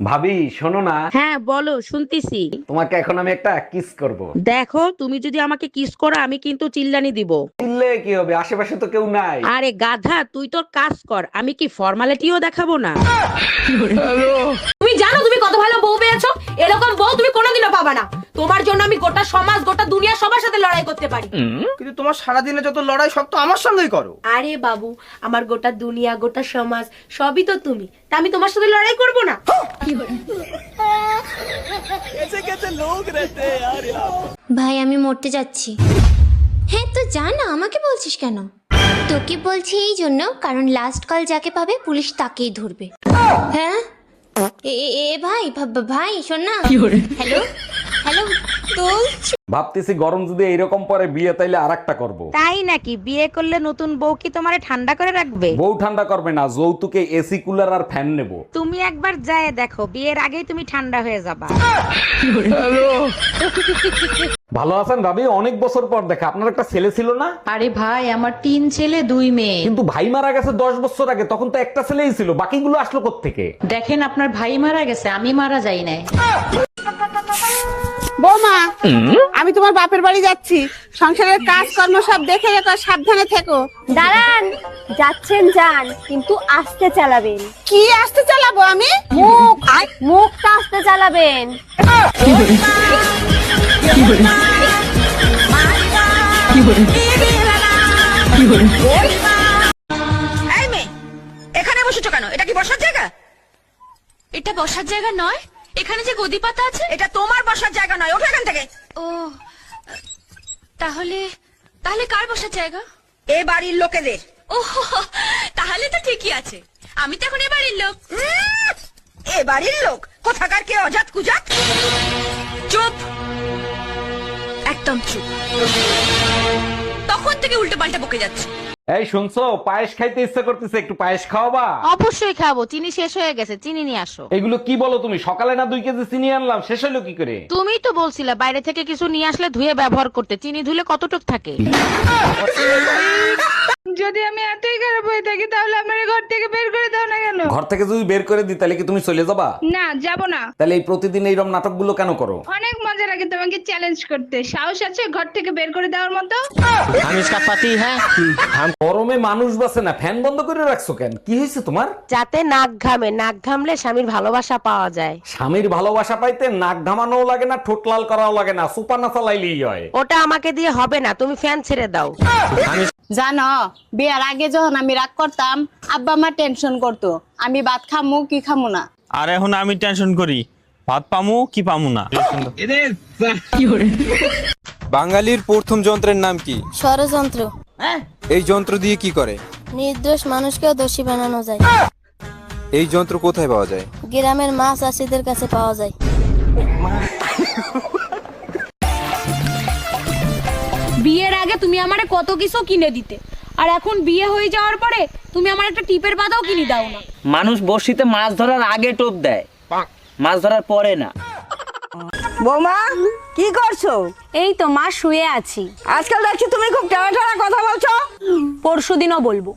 ভাবি শোনো না, হ্যাঁ বলো, শুনতিছি। তোমাকে এখন আমি একটা কিস করব। দেখো, তুমি যদি আমাকে কিস করো আমি কিন্তু চিল্লানি দিব। চিল্লে কি হবে, আশেপাশে তো কেউ নাই। আরে গাধা, তুই তোর কাজ কর, আমি কি ফর্মালিটিও দেখাবো না? তুমি জানো তুমি কত ভালো বউ পেয়েছো? এরকম বউ তুমি কোনোদিনও পাবা না। তোমার জন্য আমি গোটা সমাজ গোটা দুনিয়া সবার সাথে লড়াই করতে পারি। কিন্তু তোমার সারাদিনে যত লড়াই সব তো আমার সঙ্গেই করো। আরে বাবু, আমার গোটা দুনিয়া গোটা সমাজ সবই তো তুমি, তা আমি তোমার সাথে লড়াই করব না? ভাই আমি মরতে যাচ্ছি। হ্যাঁ তো জানা, আমাকে বলছিস কেন? তোকে বলছি এই জন্য, কারণ লাস্ট কল যাকে পাবে পুলিশ তাকেই ধরবে। হ্যাঁ ভাই ভাই শোন না। হ্যালো হ্যালো তুই ভাবতেছি গরম যদি এইরকম পরে বিয়ে তাইলে আরেকটা করব। তাই নাকি? বিয়ে করলে নতুন বউ কি তোমারে ঠান্ডা করে রাখবে? বউ ঠান্ডা করবে না, যৌতুকে এসি কুলার আর ফ্যান নেব। তুমি একবার যায় দেখো, বিয়ের আগেই তুমি ঠান্ডা হয়ে যাবা। ভালো আছেন ভাবি? অনেক বছর পর দেখা। আপনার একটা ছেলে ছিল না? আরে ভাই, আমার 3 ছেলে 2 মেয়ে। কিন্তু ভাই মারা গেছে 10 বছর আগে, তখন তো একটা ছেলেই ছিল, বাকিগুলো আসলো কোত্থেকে? দেখেন, আপনার ভাই মারা গেছে, আমি মারা যাই নাই। বৌমা, আমি তোমার বাপের বাড়ি যাচ্ছি, সংসারের কাজ কর্ম সব দেখে রেখো, সাবধানে থেকো। দাঁড়ান, যাচ্ছেন যান, কিন্তু আস্তে চালাবেন। কি আসতে চালাবো আমি? মুখটা আস্তে চালাবেন। এই মেয়ে, এখানে বসেছো কেন? এটা কি বসার জায়গা? এটা বসার জায়গা নয়, এখানে যে গদি পাতা আছে। এটা তোমার বসার জায়গা নয়, ওঠো এখান থেকে। ও, তাহলে তাহলে কার বসার জায়গা? এ বাড়ির লোকেদের। ও, তাহলে তো ঠিকই আছে, আমি তো এখন এ বাড়ির লোক। এ বাড়ির লোক কোথাকার কে অজাত কুজাত? চুপ, একদম চুপ। তখন থেকে উল্টো পাল্টা বকে যাচ্ছে। এই শুনছো, পায়েস খাইতে ইচ্ছা করতেছে, একটু পায়েস খাওয়াবা? অবশ্যই খাবো, চিনি শেষ হয়ে গেছে, চিনি নিয়ে আসো। এগুলো কি বলো তুমি? সকালে না 2 কেজি চিনি আনলাম, শেষ হলো কি করে? তুমিই তো বলছিলে বাইরে থেকে কিছু নিয়ে আসলে ধুয়ে ব্যবহার করতে, চিনি ধুলে কতটুক থাকে? যদি আমি এতই খারাপ হয়ে থাকি তাহলে আমার ঘর থেকে বের করে দাও না কেন? ঘর থেকে যদি বের করে দিই তাহলে কি তুমি চলে যাবা? না, যাব না। তাহলে এই প্রতিদিন এইরকম নাটকগুলো কেন করো? অনেক মজা লাগে তোমাকে চ্যালেঞ্জ করতে। সাহস আছে ঘর থেকে বের করে দেওয়ার মতো? গরমে মানুষ বাসে না, ফ্যান বন্ধ করে রাখছো কেন? কি হয়েছে তোমার? যাতে নাক ঘামে, নাক ঘামলে স্বামীর ভালোবাসা পাওয়া যায়। স্বামীর ভালোবাসা পাইতে নাক ঘামানোও লাগে না, ঠোঁট লাল করাও লাগে না, সুপার না চালাইলেই হয়। ওটা আমাকে দিয়ে হবে না, তুমি ফ্যান ছেড়ে দাও। জানো, বিয়ার আগে যখন আমি রাগ করতাম, আব্বা মা টেনশন করতো আমি ভাত খামু কি খামু না। আর এখন আমি টেনশন করি ভাত পামু কি পামু না। বাঙালির প্রথম যন্ত্রের নাম কি? ষড়যন্ত্র। এই যন্ত্র দিয়ে কি করে? নির্দোষ মানুষকেও দোষী বানানো যায়। এই যন্ত্র কোথায় পাওয়া যায়? গ্রামের মাছ চাষীদের কাছে পাওয়া যায়। বিয়ের আগে তুমি আমারে কত কিছু কিনে দিতে, আর এখন বিয়ে হয়ে যাওয়ার পরে তুমি আমার একটা টিপের পাতাও কিনে দাও না। মানুষ বড়শিতে মাছ ধরার আগে টোপ দেয়, মাছ ধরার পরে না। বৌমা, কি করছো? এই তো মা, শুয়ে আছি। আজকাল দেখছি তুমি খুব টানা টানা কথা বলছো। পরশুদিনও বলবো।